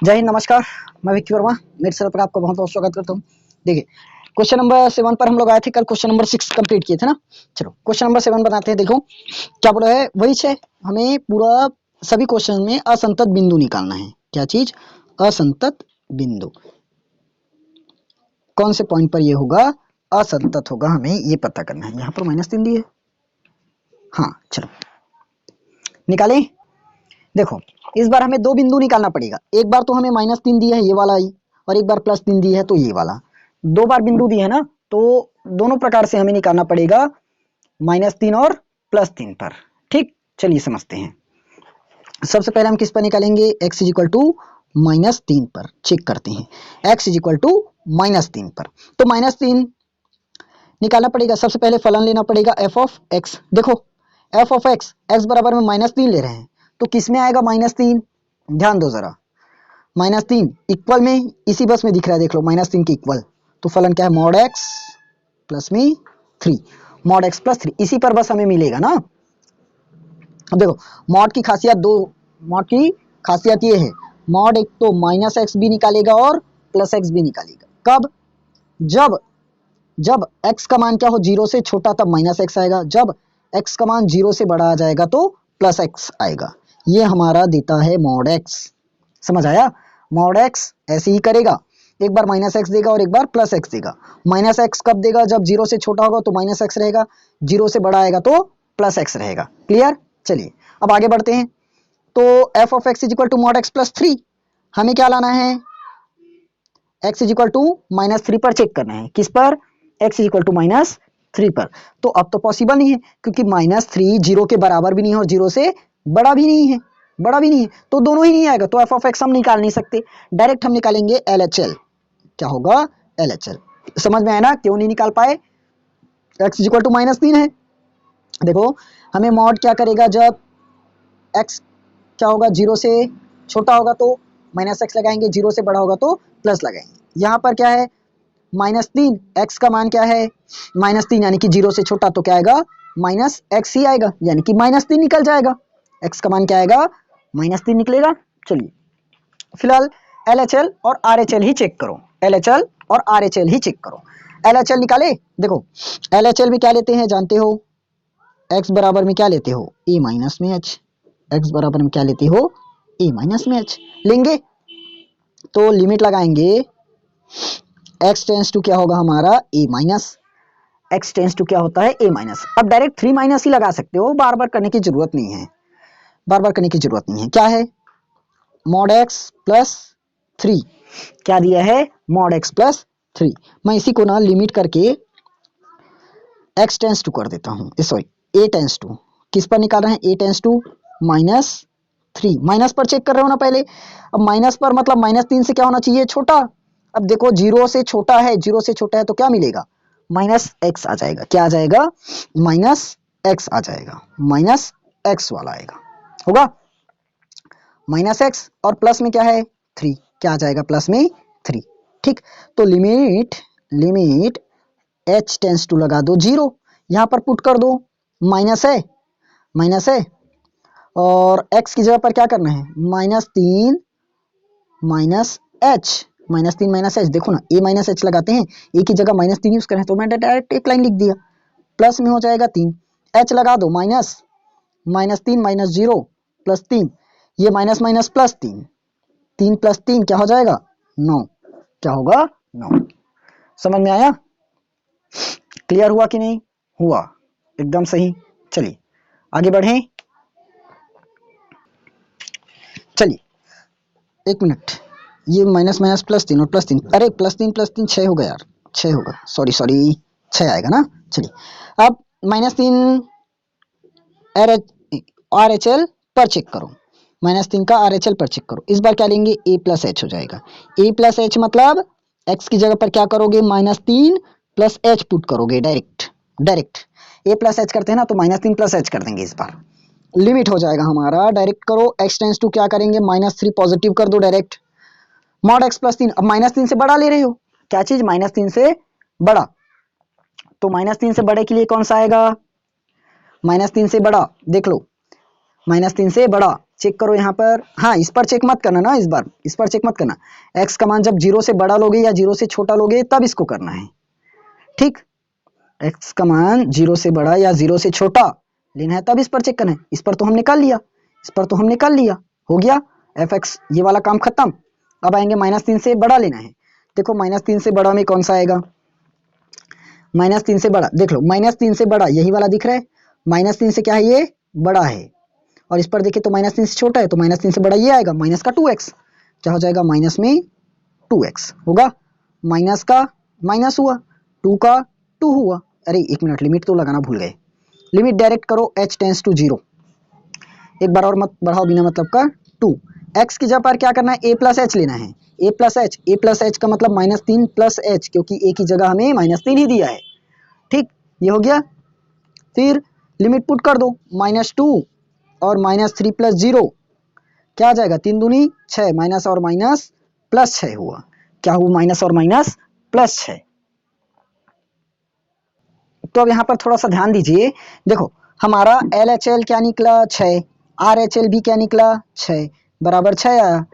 जय हिंद, नमस्कार। मैं विक्की वर्मा मेरे चैनल पर आपका बहुत बहुत स्वागत करता हूँ। देखिए, क्वेश्चन नंबर 7 पर हम लोग आए थे, कल क्वेश्चन नंबर 6 कंप्लीट किए थे ना। चलो क्वेश्चन नंबर 7 बनाते हैं। देखो क्या बोला है, वही है, हमें पूरा सभी क्वेश्चन में असंतत बिंदु निकालना है। क्या चीज? असंतत बिंदु। कौन से पॉइंट पर ये होगा असंतत होगा, हमें ये पता करना है। यहाँ पर -3 दी है। हाँ चलो निकालें। देखो इस बार हमें दो बिंदु निकालना पड़ेगा। एक बार तो हमें -3 दिया है, ये वाला ही, और एक बार +3 दी है, तो ये वाला। दो बार बिंदु दिए है ना, तो दोनों प्रकार से हमें निकालना पड़ेगा, -3 और +3 पर। ठीक, चलिए समझते हैं। सबसे पहले हम किस पर निकालेंगे? x इज इक्वल टू -3 पर। चेक करते हैं, x इज इक्वल टू -3 पर। तो -3 निकालना पड़ेगा। सबसे पहले फलन लेना पड़ेगा f ऑफ x। देखो f ऑफ x, x बराबर में -3 ले रहे हैं, तो किस में आएगा -3? ध्यान दो जरा, -3 इक्वल में, इसी बस में दिख रहा है, देख लो -3 के इक्वल। तो फलन क्या है? मॉड x प्लस में 3, मॉड x प्लस 3, इसी पर बस हमें मिलेगा ना। अब देखो मॉड की खासियत दो, मॉड की खासियत ये है, मॉड एक तो -x भी निकालेगा और +x भी निकालेगा। कब? जब जब x का मान क्या हो, 0 से छोटा, तब -x आएगा। जब x का मान 0 से बड़ा आ जाएगा तो +x आएगा। ये हमारा देता है मॉड x। समझ आया? मॉड x ऐसे ही करेगा, एक बार -x देगा और एक बार +x देगा। -x कब देगा? जब 0 से छोटा होगा तो -x रहेगा, 0 से बड़ा आएगा तो +x रहेगा। क्लियर? चलिए अब आगे बढ़ते हैं। तो f of x is equal to mod x plus 3, हमें क्या लाना है? x इज इक्वल टू -3 पर चेक करना है। किस पर? x इज इक्वल टू -3 पर। तो अब तो पॉसिबल नहीं है, क्योंकि -3 0 के बराबर भी नहीं है और 0 से बड़ा भी नहीं है, बड़ा भी नहीं है, तो दोनों ही नहीं आएगा। तो f ऑफ x हम निकाल नहीं सकते, डायरेक्ट हम निकालेंगे LHL। क्या होगा? LHL। समझ में आया ना क्यों नहीं निकाल पाए? x इज इक्वल टू -3 है। देखो हमें मॉड क्या करेगा, जब x क्या होगा, 0 से छोटा होगा तो -x लगाएंगे, 0 से बड़ा होगा तो प्लस लगाएंगे। यहाँ पर क्या है? -3, x का मान क्या है? -3, यानी कि 0 से छोटा, तो क्या आएगा? -x ही आएगा, यानी कि -3 निकल जाएगा। x का मान क्या आएगा? -3 निकलेगा। चलिए फिलहाल LHL और RHL ही चेक करो, LHL और RHL ही चेक करो। LHL निकाले। देखो LHL में क्या लेते हैं जानते हो? x बराबर में क्या लेते हो? a माइनस में h। x बराबर में क्या लेते हो? a माइनस में h लेंगे, तो लिमिट लगाएंगे, x टेंस टू क्या होगा हमारा? a minus. x tends to क्या होता है? a minus. अब डायरेक्ट 3 माइनस ही लगा सकते हो, बार बार करने की जरूरत नहीं है, बार बार करने की जरूरत नहीं है। क्या है? Mod x plus 3। क्या दिया है? Mod x plus 3। मैं इसी को ना लिमिट करके x टेंस टू कर देता हूँ, सॉरी a टेंस टू। किस पर निकाल रहे हैं? a tends to -3। माइनस पर चेक कर रहे हो ना पहले। अब माइनस पर मतलब -3 से क्या होना चाहिए? छोटा। अब देखो 0 से छोटा है, 0 से छोटा है तो क्या मिलेगा? -x आ जाएगा। क्या आ जाएगा? -x आ जाएगा, -x वाला आएगा, होगा -x। और प्लस में क्या है? 3। क्या आ जाएगा? प्लस में 3। ठीक, तो limit limit h tends to लगा दो 0, यहाँ पर पुट कर दो, माइनस है, माइनस है, और x की जगह पर क्या करना है? -3 माइनस h, -3 माइनस h। देखो ना a माइनस h लगाते हैं, a की जगह -3 यूज करें, तो मैं डायरेक्ट एक लाइन लिख दिया, प्लस में हो जाएगा 3, h लगा दो, -3 माइनस 0 प्लस 3, ये माइनस माइनस प्लस 3, 3 प्लस 3 क्या हो जाएगा? 9। क्या होगा? 9। समझ में आया? क्लियर हुआ कि नहीं हुआ? एकदम सही। चलिए आगे बढ़ें। चलिए एक मिनट, ये माइनस माइनस +3 और +3, अरे +3 6 होगा यार, 6 होगा, सॉरी सॉरी 6 आएगा ना। चलिए अब -3 RHL पर चेक करो, -3 का RHL पर चेक करो। इस बार क्या लेंगे? a प्लस h हो जाएगा। a प्लस h मतलब x की जगह पर क्या करोगे? -3 प्लस h पुट करोगे, direct direct a plus h करते हैं ना, तो -3 प्लस h कर देंगे। इस बार लिमिट हो जाएगा हमारा, डायरेक्ट करो, x टेंस टू क्या करेंगे? -3 पॉजिटिव कर दो डायरेक्ट, मॉड x प्लस 3। अब -3 से बड़ा ले रहे हो, क्या चीज? -3 से बड़ा, तो -3 से बड़े के लिए कौन सा आएगा? -3 से बड़ा देख लो, -3 से बड़ा, चेक करो यहाँ पर। हाँ, इस पर चेक मत करना ना, इस बार इस पर चेक मत करना। x का मान जब 0 से बड़ा लोगे या 0 से छोटा लोगे तब इसको करना है, ठीक। x का मान 0 से बड़ा या 0 से छोटा लेना है तब इस पर चेक करना है। इस पर तो हमने कर लिया, इस पर तो हमने कर लिया, हो गया fx, ये वाला काम खत्म। अब आएंगे -3 से बड़ा लेना है। देखो -3 से बड़ा में कौन सा आएगा, -3 से बड़ा, देख लो -3 से बड़ा यही वाला दिख रहा है, -3 से क्या है ये बड़ा है, और इस पर देखिए तो -3 से छोटा है, तो -3 से बड़ा ये आएगा, माइनस का 2x, क्या हो जाएगा माइनस में 2x होगा, माइनस का माइनस हुआ, 2 का 2 हुआ। अरे एक मिनट, लिमिट तो लगाना भूल गए, लिमिट डायरेक्ट करो h टेंस टू 0, एक बार और मत बढ़ाओ बिना मतलब का 2, x की जगह पर क्या करना है a प्लस एच लेना है, a प्लस एच का मतलब -3 प्लस एच, क्योंकि a की जगह हमें -3 ही दिया है, ठीक, ये हो गया। फिर लिमिट पुट कर दो, -2 और -3 प्लस 0 क्या आ जाएगा, 3 दूनी 6, माइनस और माइनस प्लस 6 हुआ, क्या हुआ माइनस और माइनस प्लस 6। तो अब यहाँ पर थोड़ा सा ध्यान दीजिए, देखो हमारा LHL क्या निकला 6, RHL भी क्या निकला 6, बराबर 6 आया।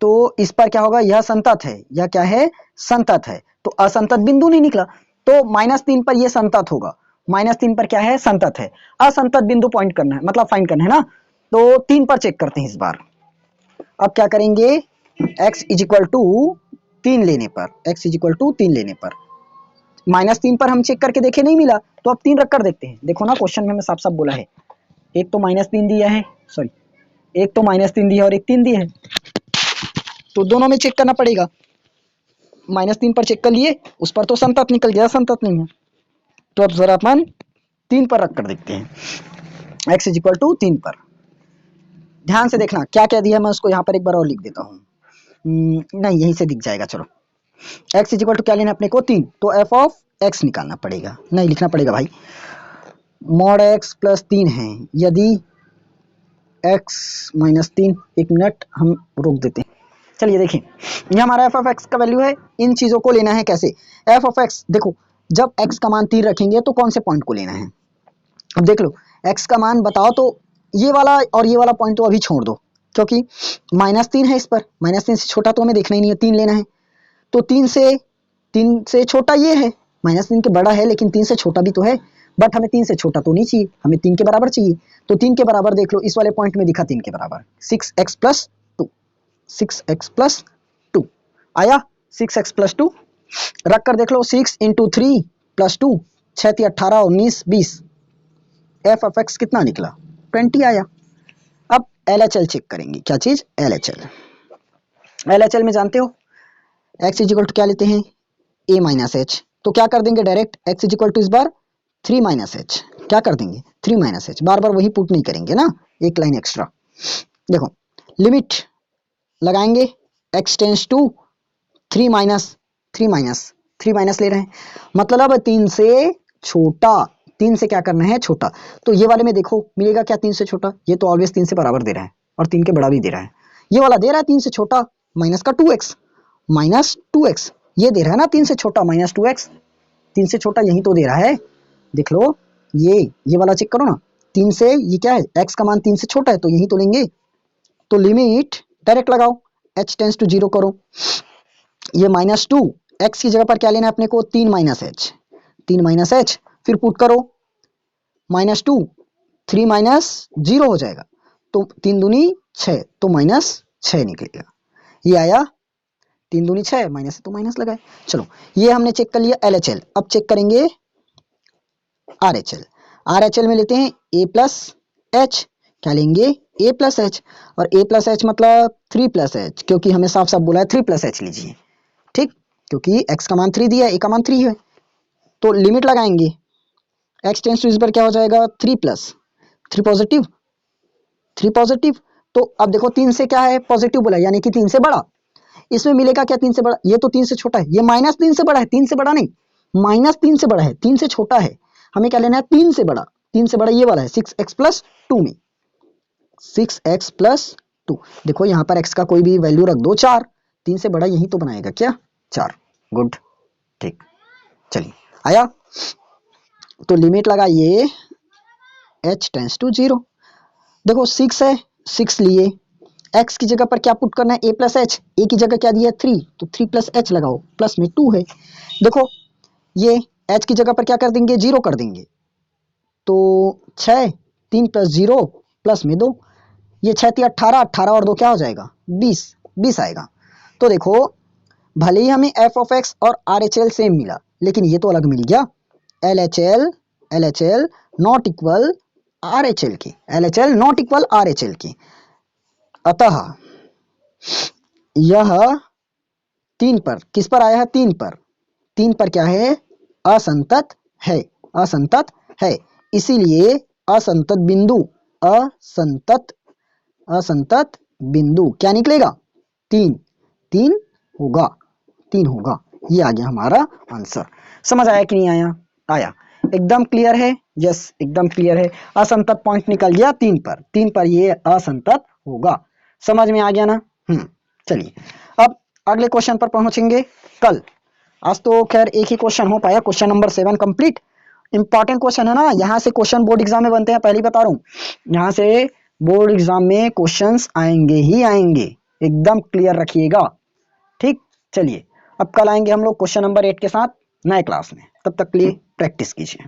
तो इस पर क्या होगा, यह संतत है, यह क्या है संतत है, तो असंतत बिंदु नहीं निकला, तो -3 पर यह संतत होगा, -3 पर क्या है संतत है, असंतत बिंदु पॉइंट करना है, मतलब फाइंड करना है ना। तो 3 पर चेक करते हैं इस बार। अब क्या करेंगे, x इज इक्वल टू 3 लेने पर, x इज इक्वल टू 3 लेने पर, -3 पर हम चेक करके देखे नहीं मिला, तो अब 3 रख कर देखते हैं। देखो ना क्वेश्चन में हमें साफ साफ बोला है, एक तो -3 दिया है, सॉरी एक तो -3 दिया है और एक 3 दिया है, तो दोनों में चेक करना पड़ेगा। -3 पर चेक कर लिए, उस पर तो संतत निकल गया, संतत नहीं है, तो अब जरा अपन 3 पर रख कर देखते हैं, x इज इक्वल टू 3 पर। ध्यान से देखना क्या क्या दिया, मैं उसको यहाँ पर एक बार और लिख देता हूँ, नहीं यहीं से दिख जाएगा, चलो x इज इक्वल टू क्या लेना अपने को 3, तो f ऑफ x निकालना पड़ेगा, नहीं लिखना पड़ेगा भाई, मॉड x प्लस 3 है, यदि x -3, एक मिनट हम रोक देते हैं। चलिए देखिए, ये हमारा f ऑफ x का वैल्यू है, इन चीज़ों को लेना है कैसे, f ऑफ x, देखो जब x का मान 3 रखेंगे तो कौन से पॉइंट को लेना है, अब देख लो x का मान बताओ, तो ये वाला और ये वाला पॉइंट तो अभी छोड़ दो, क्योंकि -3 है, इस पर -3 से छोटा तो हमें देखना ही नहीं है, 3 लेना है, तो 3 से छोटा ये है, -3 के बड़ा है लेकिन 3 से छोटा भी तो है, बट हमें 3 से छोटा तो नहीं चाहिए, हमें 3 के बराबर चाहिए, तो 3 के बराबर देख लो, इस वाले पॉइंट में दिखा 3 के बराबर, 6x प्लस 2, 6x प्लस 2 आया, 6x प्लस 2 रख कर देख लो, 6 into 3 plus 2, 6 × 18 19 20, F of x कितना निकला 20 आया। अब LHL चेक करेंगे, क्या चीज LHL में जानते हो x इज इक्वल टू क्या लेते हैं a माइनस एच, तो क्या कर देंगे direct x is equal to इस बार 3 माइनस एच, क्या कर देंगे 3 माइनस एच, बार बार वही पुट नहीं करेंगे ना, एक लाइन एक्स्ट्रा। देखो लिमिट लगाएंगे, x tends to 3 minus 3 minus ले रहे हैं, मतलब 3 से छोटा, 3 से क्या करना है छोटा, तो ये वाले में देखो मिलेगा क्या 3 से छोटा, ये तो ऑलवेज 3 से बराबर दे रहा है और 3 के बड़ा भी दे रहा है, ये वाला दे रहा है 3 से छोटा माइनस का 2x, माइनस 2x ये दे रहा है ना 3 से छोटा माइनस 2x, 3 से छोटा यही तो दे रहा है, देख लो ये वाला चेक करो ना, 3 से ये क्या है x का मान 3 से छोटा है तो यही तो लेंगे, तो लिमिट डायरेक्ट लगाओ, h टेंस टू 0 करो, ये -2 x की जगह पर क्या लेना है अपने को 3 माइनस एच, फिर पुट करो -2 3 माइनस 0 हो जाएगा, तो 3 दूनी 6, तो -6 निकलेगा, ये आया 3 दूनी 6, माइनस तो माइनस लगाए। चलो ये हमने चेक कर लिया LHL, अब चेक करेंगे RHL में लेते हैं a प्लस एच, क्या लेंगे a प्लस एच, और a प्लस एच मतलब 3 प्लस एच, क्योंकि हमें साफ साफ बोला है 3 प्लस एच लीजिए, ठीक, क्योंकि x का मान 3 दिया है, a का मान 3 है, तो लिमिट लगाएंगे, x टेंस टू इस पर क्या हो जाएगा 3 प्लस 3 पॉजिटिव, तो अब देखो 3 से क्या है पॉजिटिव बोला, यानी कि 3 से बड़ा, इसमें मिलेगा क्या 3 से बड़ा, ये तो 3 से छोटा है, ये -3 से बड़ा है, 3 से बड़ा नहीं, -3 से बड़ा है, 3 से छोटा है, हमें क्या लेना है 3 से बड़ा, 3 से बड़ा ये वाला है 6x प्लस 2 में, 6x प्लस 2, देखो यहाँ पर x का कोई भी वैल्यू रख दो 4, 3 से बड़ा यही तो बनाएगा क्या 4, गुड, ठीक, चलिए आया, तो लिमिट लगाइए h टेंस टू 0, देखो 6 है, 6 लिए, x की जगह पर क्या पुट करना है, a प्लस एच, ए की जगह क्या दिया है 3, तो 3 प्लस एच लगाओ, प्लस में 2 है। देखो ये h की जगह पर क्या कर देंगे, 0 कर देंगे, तो 6, 3 प्लस 0 प्लस में 2, ये 6 थी 18, 18 और 2 क्या हो जाएगा 20, 20 आएगा। तो देखो भले ही हमें एफ ऑफ एक्स और आर एच एल सेम मिला, लेकिन ये तो अलग मिल गया, L H L not equal R H L की, L H L not equal R H L की। अतः यह 3 पर, किस पर आया है 3 पर, 3 पर क्या है, असंतत है, असंतत है। इसीलिए असंतत बिंदु, असंतत, असंतत बिंदु क्या निकलेगा 3, 3 होगा, 3 होगा। ये आ गया हमारा आंसर। समझ आया कि नहीं आया, आया, एकदम क्लियर है, यस एकदम क्लियर है। असंतत पॉइंट निकल गया 3 पर, 3 पर ये असंतत होगा। समझ में आ गया ना। चलिए अब अगले क्वेश्चन पर पहुंचेंगे कल। आज तो खैर एक ही क्वेश्चन हो पाया, question number 7 complete. Important question है ना, यहाँ से क्वेश्चन बोर्ड एग्जाम में बनते हैं, पहले ही बता रहा हूँ, यहाँ से बोर्ड एग्जाम में क्वेश्चंस आएंगे ही आएंगे, एकदम क्लियर रखिएगा। ठीक, चलिए अब कल आएंगे हम लोग क्वेश्चन नंबर 8 के साथ नए क्लास में, तब तक के लिए प्रैक्टिस कीजिए।